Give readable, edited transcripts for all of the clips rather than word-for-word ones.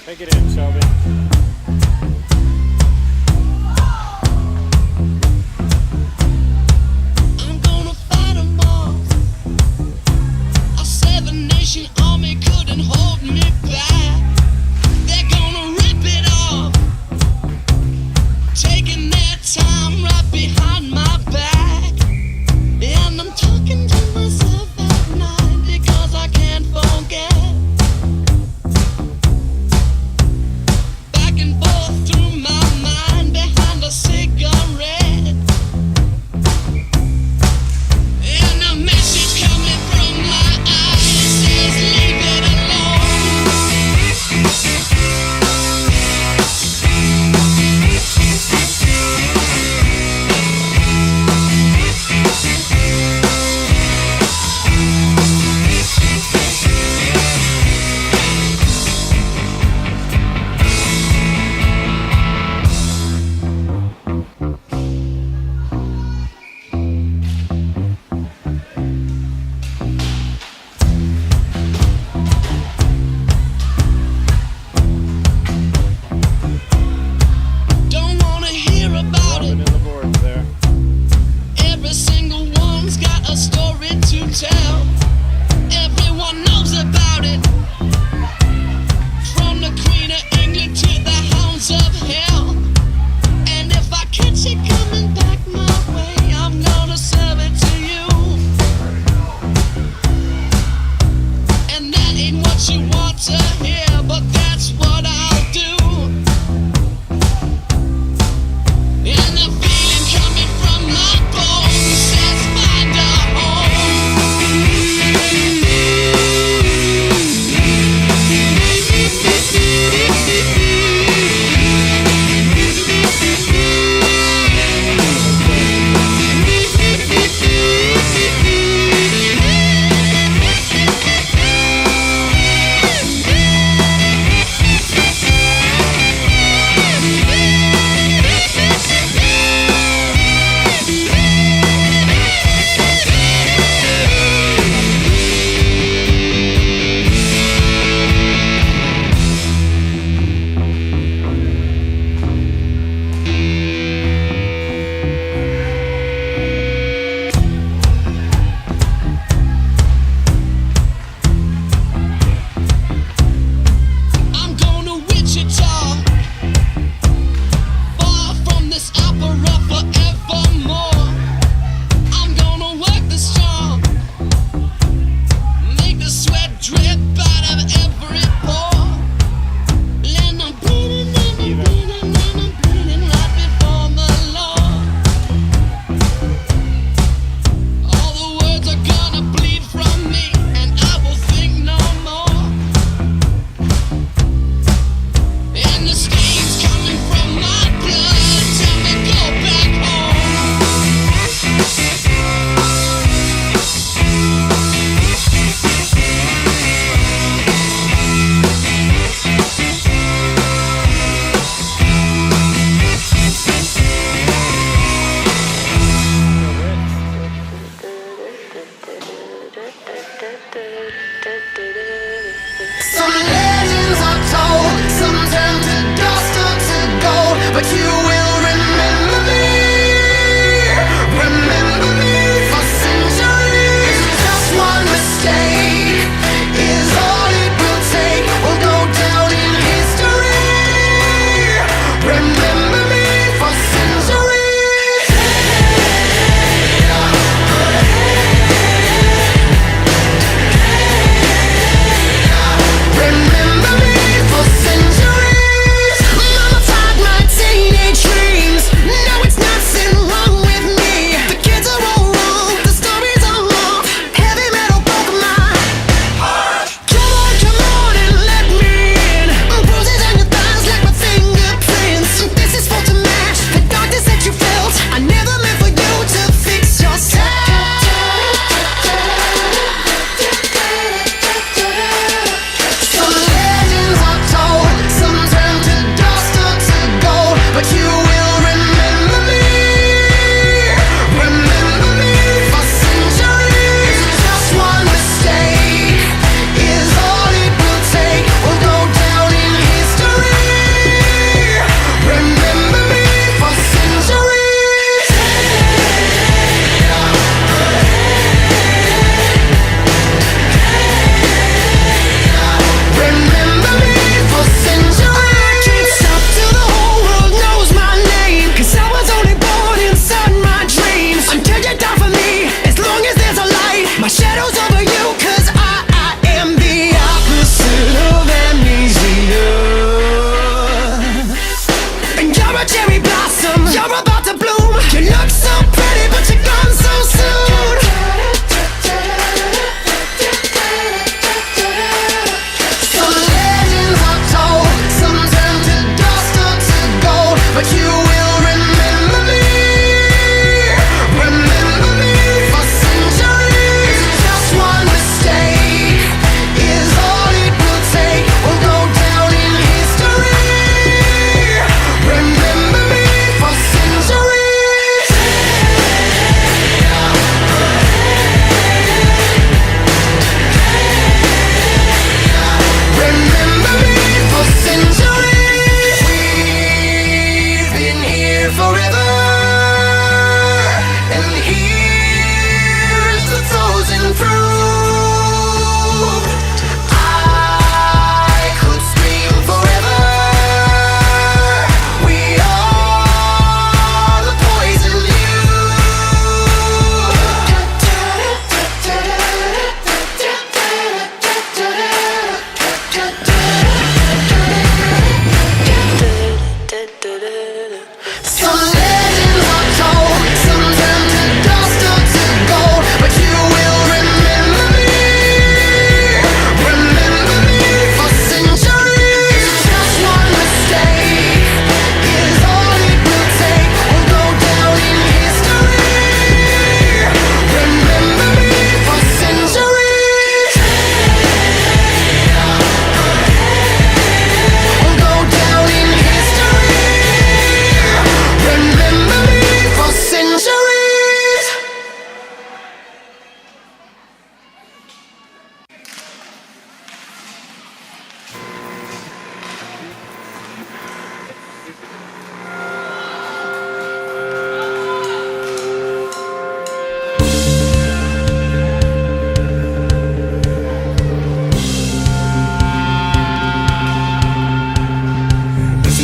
Take it in, Shelby. I'm gonna fight 'em all. A seven-nation army couldn't hold me back. They're gonna rip it off, taking their time right behind my back. And I'm talking to myself at night because I can't forget. Back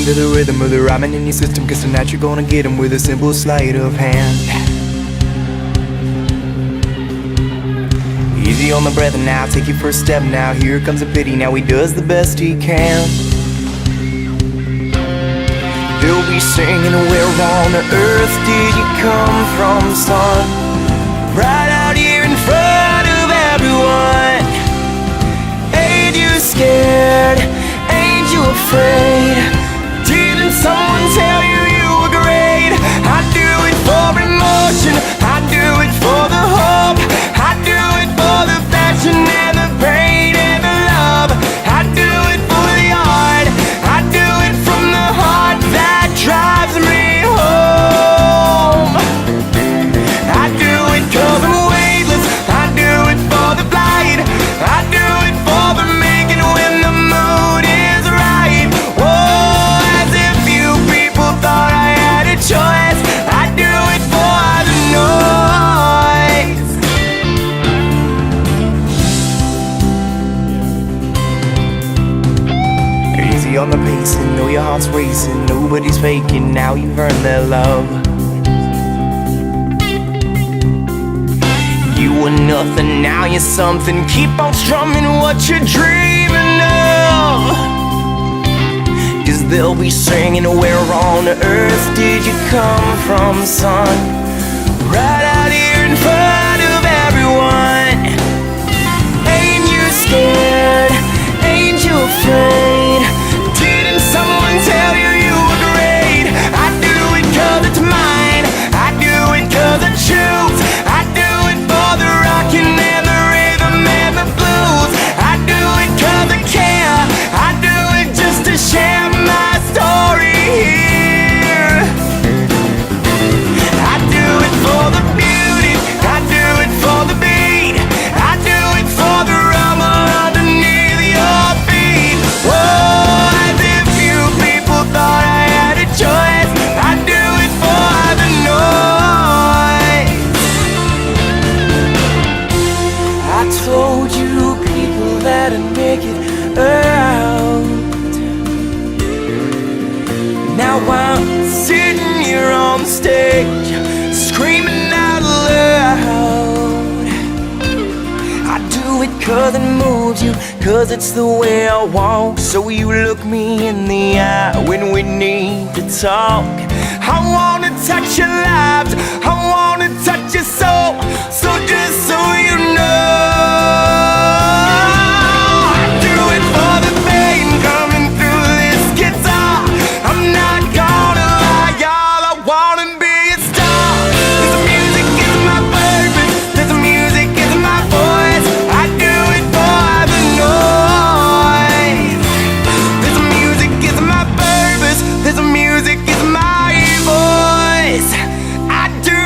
to the rhythm of the rhyming in your system, cause tonight you're gonna get 'em with a simple sleight of hand. Easy on the breath and now take your first step now. Here comes a pity, now he does the best he can. They'll be singing, where on earth did you come from, son? Right out here in front of everyone. Ain't you scared? Ain't you afraid? Didn't someone tell you you were great? I do it for emotion, I do it for the hope, I do it for the passion and the pain and the love. I do it for the art, I do it from the heart that drives me home. I do it 'cause I'm weightless, I do it for the flight, I do it for the making when the mood is right. Oh, as if you people thought I had a choice. I do it for the noise. Easy on the pacing, know your heart's racing, nobody's faking, now you've earned their love. You were nothing, now you're something, keep on strumming what you're dreaming of. Cause they'll be singing, where on earth did you come from, son? Right out here in front of everyone. Ain't you scared? Ain't you afraid? Didn't someone tell you you were great? I do it 'cause it's mine, I do it 'cause I choose. I do it for the rockin' and the rhythm and the blues. I do it 'cause I care, I do it just to share my story here. I do it for the beauty, I do it for the beat, I do it for the rumble underneath your feet. Whoa, as if you people thought I had a choice. I do it for the noise. I told you people that I'd make it out. Now I'm sitting here on the stage, screaming out loud. I do it 'cause it moves you, 'cause it's the way I walk. So you look me in the eye when we need to talk. I wanna touch your lives, I wanna touch your soul. So just so you know, I do it for the pain coming through this guitar. I'm not gonna lie, y'all, I wanna be a star. 'Cause the music is my purpose, 'cause the music is my voice. I do it for the noise. 'Cause the music is my purpose, 'cause the music is my voice. I do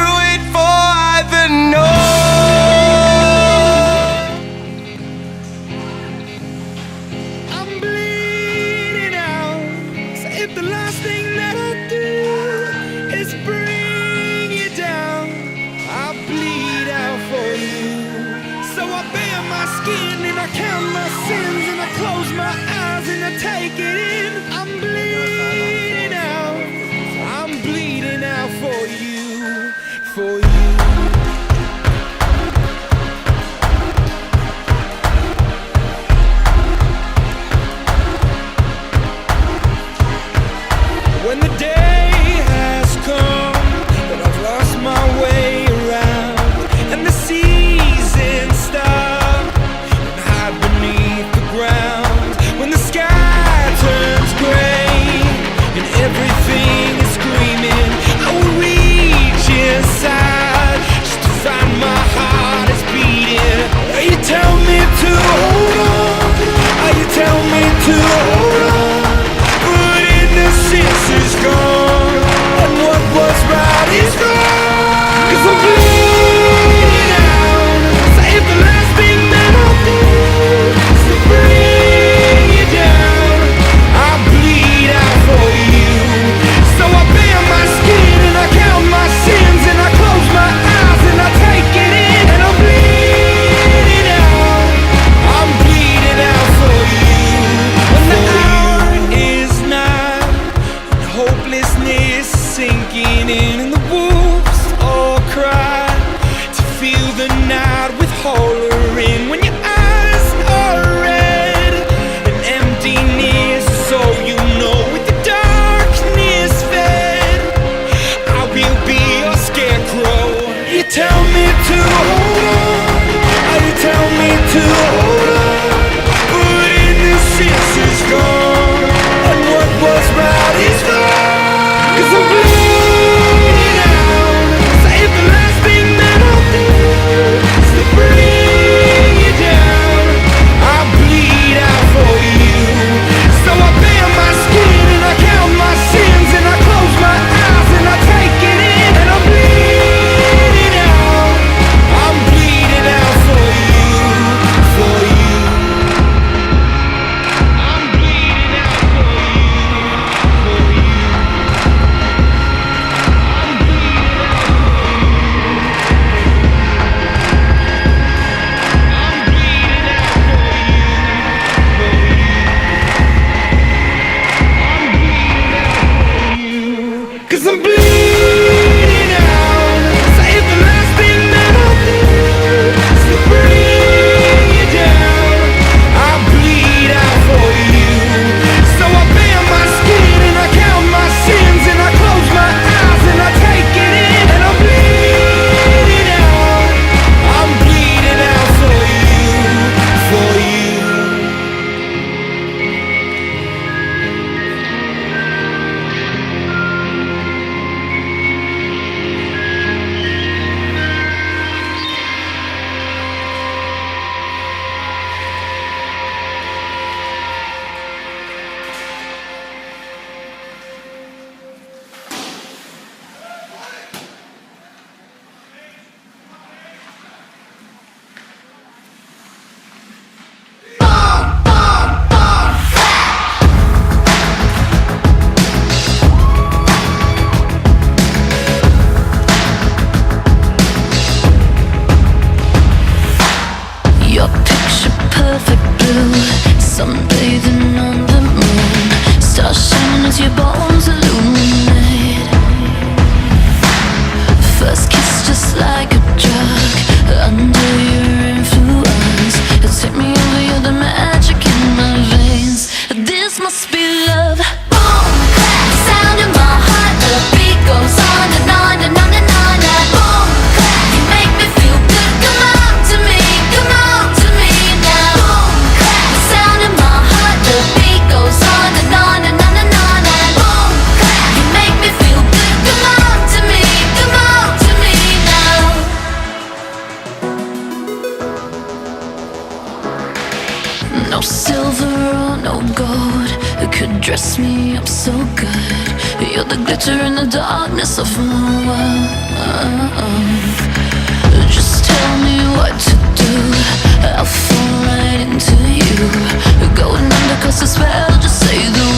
love. Boom, clap, sound in my heart. The beat goes on and on and on and on. Boom, clap, you make me feel good. Come on to me now. Boom, clap, sound in my heart. The beat goes on and on and on and on. Boom, clap, you make me feel good. Come on to me now. No silver or no gold could dress me up so good. You're the glitter in the darkness of my world. Just tell me what to do, I'll fall right into you. Going under 'cause the spell, just say the